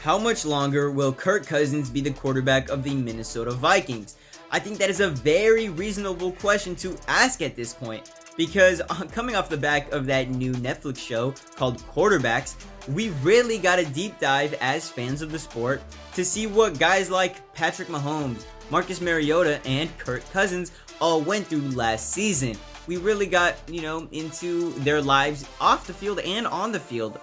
How much longer will Kirk Cousins be the quarterback of the Minnesota Vikings? I think that is a very reasonable question to ask at this point, because coming off the back of that new Netflix show called Quarterbacks, we really got a deep dive as fans of the sport to see what guys like Patrick Mahomes, Marcus Mariota, and Kirk Cousins all went through last season. We really got, into their lives off the field and on the field.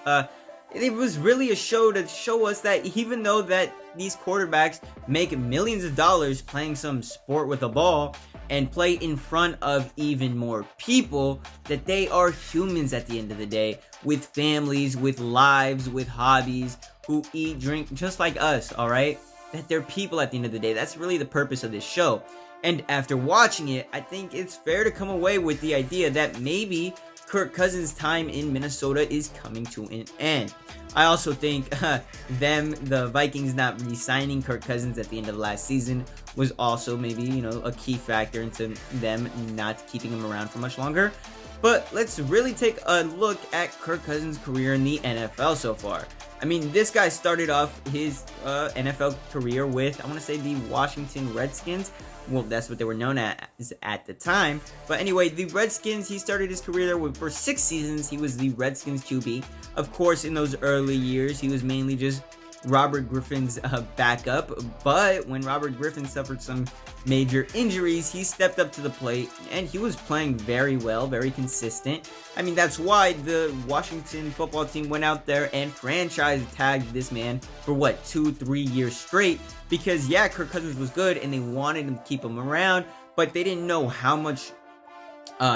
It was really a show to show us that even though that these quarterbacks make millions of dollars playing some sport with a ball and play in front of even more people, that they are humans at the end of the day, with families, with lives, with hobbies, who eat, drink just like us, alright? That they're people at the end of the day. That's really the purpose of this show. And after watching it, I think it's fair to come away with the idea that maybe Kirk Cousins' time in Minnesota is coming to an end. I also think the Vikings not re-signing Kirk Cousins at the end of last season was also maybe, a key factor into them not keeping him around for much longer. But let's really take a look at Kirk Cousins' career in the NFL so far. I mean, this guy started off his NFL career with, I want to say, the Washington Redskins. Well, that's what they were known as at the time. But anyway, the Redskins, he started his career there for 6 seasons. He was the Redskins QB. Of course, in those early years, he was mainly just Robert Griffin's backup. But when Robert Griffin suffered some major injuries, he stepped up to the plate, and he was playing very well, very consistent. I mean, that's why the Washington football team went out there and franchise tagged this man for 2-3 years straight, because yeah, Kirk Cousins was good and they wanted him to keep him around, but they didn't know how much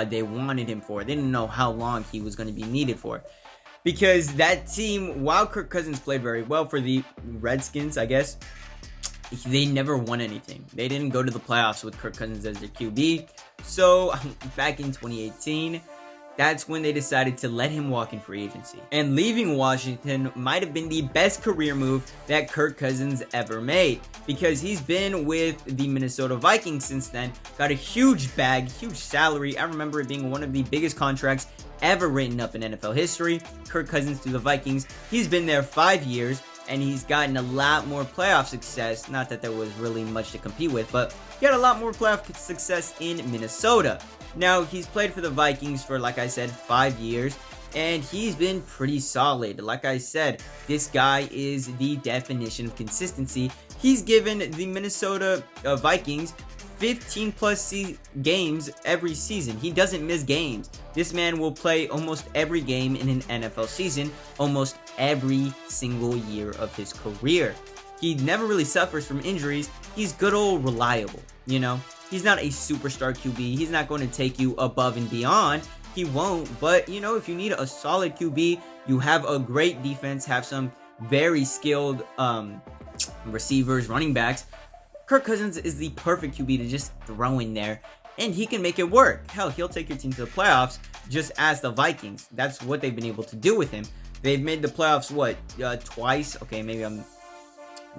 they wanted him for. They didn't know how long he was going to be needed for. Because that team, while Kirk Cousins played very well for the Redskins, I guess, they never won anything. They didn't go to the playoffs with Kirk Cousins as their QB. So back in 2018, that's when they decided to let him walk in free agency. And leaving Washington might have been the best career move that Kirk Cousins ever made, because he's been with the Minnesota Vikings since then, got a huge bag, huge salary. I remember it being one of the biggest contracts ever written up in NFL history. Kirk Cousins to the Vikings. He's been there 5 years, and he's gotten a lot more playoff success. Not that there was really much to compete with, but he had a lot more playoff success in Minnesota. Now, he's played for the Vikings for, like I said, 5 years, and he's been pretty solid. Like I said, this guy is the definition of consistency. He's given the Minnesota Vikings 15 plus games every season. He doesn't miss games. This man will play almost every game in an NFL season, almost every single year of his career. He never really suffers from injuries. He's good old reliable, He's not a superstar QB. He's not going to take you above and beyond. He won't. But, if you need a solid QB, you have a great defense, have some very skilled receivers, running backs. Kirk Cousins is the perfect QB to just throw in there, and he can make it work. Hell, he'll take your team to the playoffs just as the Vikings. That's what they've been able to do with him. They've made the playoffs, twice? Okay, maybe I'm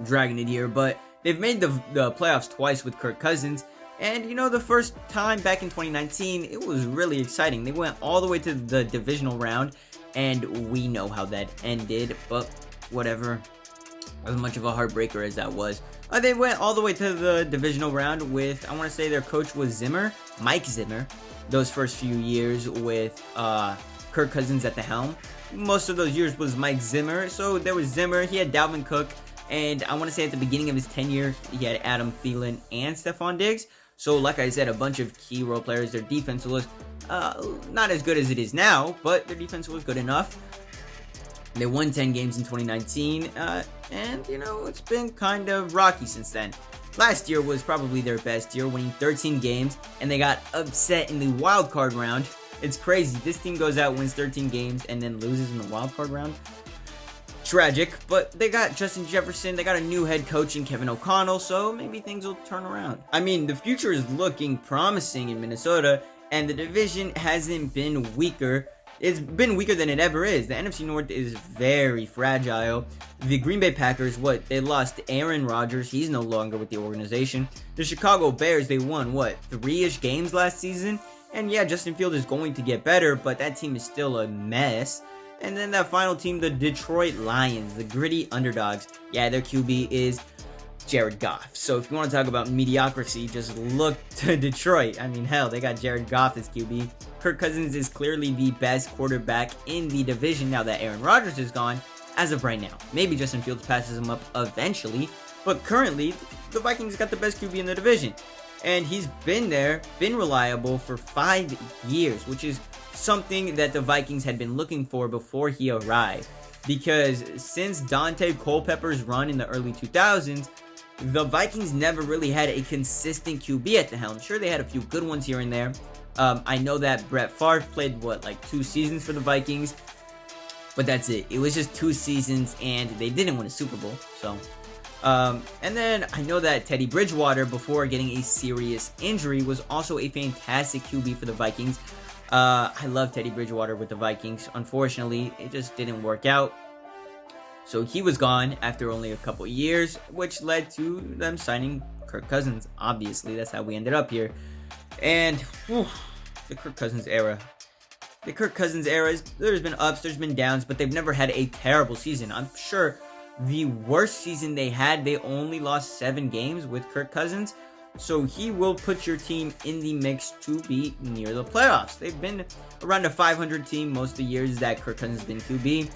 dragging it here, but they've made the playoffs twice with Kirk Cousins. And, the first time back in 2019, it was really exciting. They went all the way to the divisional round, and we know how that ended, but whatever. As much of a heartbreaker as that was. They went all the way to the divisional round with, I want to say their coach was Mike Zimmer, those first few years with Kirk Cousins at the helm. Most of those years was Mike Zimmer. So there was Zimmer, he had Dalvin Cook, and I want to say at the beginning of his tenure, he had Adam Thielen and Stephon Diggs. So like I said, a bunch of key role players. Their defense was not as good as it is now, but their defense was good enough. They won 10 games in 2019, and, it's been kind of rocky since then. Last year was probably their best year, winning 13 games, and they got upset in the wild card round. It's crazy. This team goes out, wins 13 games, and then loses in the wild card round. Tragic, but they got Justin Jefferson, they got a new head coach in Kevin O'Connell, so maybe things will turn around. I mean, the future is looking promising in Minnesota, and the division hasn't been weaker. It's been weaker than it ever is. The NFC North is very fragile. The Green Bay Packers, they lost Aaron Rodgers. He's no longer with the organization. The Chicago Bears, they won, 3-ish games last season? And yeah, Justin Fields is going to get better, but that team is still a mess. And then that final team, the Detroit Lions, the gritty underdogs. Yeah, their QB is Jared Goff. So if you want to talk about mediocrity, just look to Detroit. I mean, hell, they got Jared Goff as QB. Kirk Cousins is clearly the best quarterback in the division now that Aaron Rodgers is gone, as of right now. Maybe Justin Fields passes him up eventually, but currently, the Vikings got the best QB in the division. And he's been reliable for 5 years, which is something that the Vikings had been looking for before he arrived. Because since Dante Culpepper's run in the early 2000s, the Vikings never really had a consistent QB at the helm. Sure, they had a few good ones here and there. I know that Brett Favre played, 2 seasons for the Vikings? But that's it. It was just 2 seasons, and they didn't win a Super Bowl. So, and then I know that Teddy Bridgewater, before getting a serious injury, was also a fantastic QB for the Vikings. I love Teddy Bridgewater with the Vikings. Unfortunately, it just didn't work out. So he was gone after only a couple years, which led to them signing Kirk Cousins. Obviously, that's how we ended up here. And the Kirk Cousins era. The Kirk Cousins era, there's been ups, there's been downs, but they've never had a terrible season. I'm sure the worst season they had, they only lost 7 games with Kirk Cousins. So he will put your team in the mix to be near the playoffs. They've been around a 500 team most of the years that Kirk Cousins has been QB.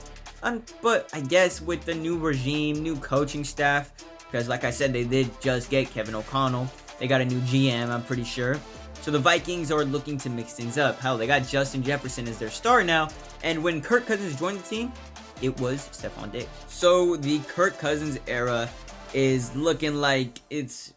But I guess with the new regime, new coaching staff, because like I said, they did just get Kevin O'Connell. They got a new GM, I'm pretty sure. So the Vikings are looking to mix things up. Hell, they got Justin Jefferson as their star now. And when Kirk Cousins joined the team, it was Stephon Diggs. So the Kirk Cousins era is looking like it's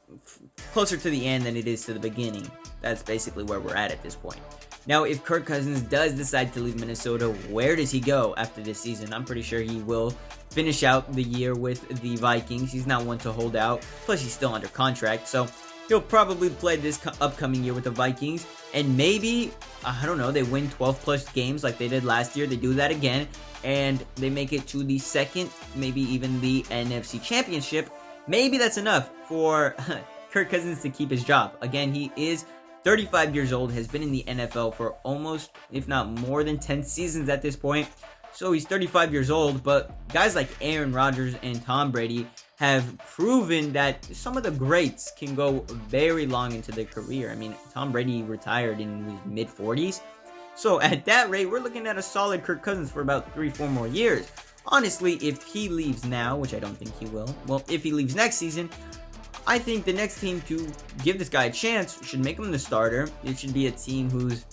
closer to the end than it is to the beginning. That's basically where we're at this point. Now, if Kirk Cousins does decide to leave Minnesota, where does he go after this season? I'm pretty sure he will finish out the year with the Vikings. He's not one to hold out. Plus, he's still under contract. So he'll probably play this upcoming year with the Vikings. And maybe, I don't know, they win 12 plus games like they did last year. They do that again. And they make it to the second, maybe even the NFC Championship. Maybe that's enough for Kirk Cousins to keep his job. Again, he is 35 years old, has been in the NFL for almost, if not more than 10 seasons at this point. So he's 35 years old, but guys like Aaron Rodgers and Tom Brady have proven that some of the greats can go very long into their career. I mean, Tom Brady retired in his mid-40s. So at that rate, we're looking at a solid Kirk Cousins for about 3-4 more years. Honestly, if he leaves now, which I don't think he will, well, if he leaves next season, I think the next team to give this guy a chance should make him the starter. It should be a team who's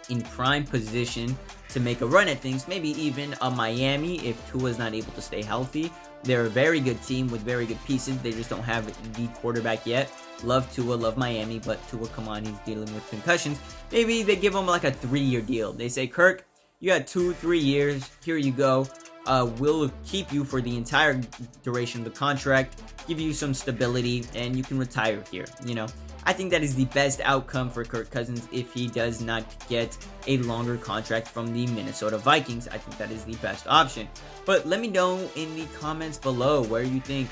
in prime position to make a run at things. Maybe even a Miami if Tua's not able to stay healthy. They're a very good team with very good pieces. They just don't have the quarterback yet. Love Tua, love Miami, but Tua, come on, he's dealing with concussions. Maybe they give him like a 3-year deal. They say, Kirk, you got 2-3 years. Here you go. We'll keep you for the entire duration of the contract, give you some stability, and you can retire here. You know, I think that is the best outcome for Kirk Cousins if he does not get a longer contract from the Minnesota Vikings. I think that is the best option. But let me know in the comments below where you think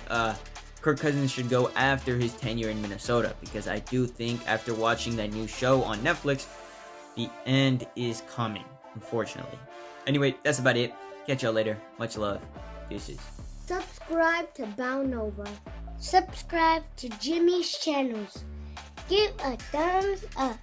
Kirk Cousins should go after his tenure in Minnesota, because I do think after watching that new show on Netflix, the end is coming, unfortunately. Anyway, that's about it. Catch y'all later. Much love. Deuces. Subscribe to Bound Over. Subscribe to Jimmy's channels. Give a thumbs up.